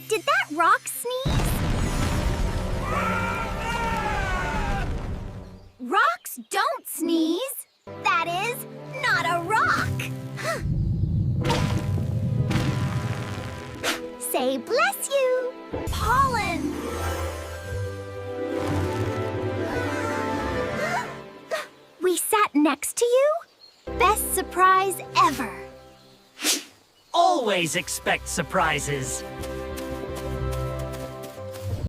Did that rock sneeze? Rocks don't sneeze. That is, not a rock. Say bless you. Pollen. We sat next to you? Best surprise ever. Always expect surprises.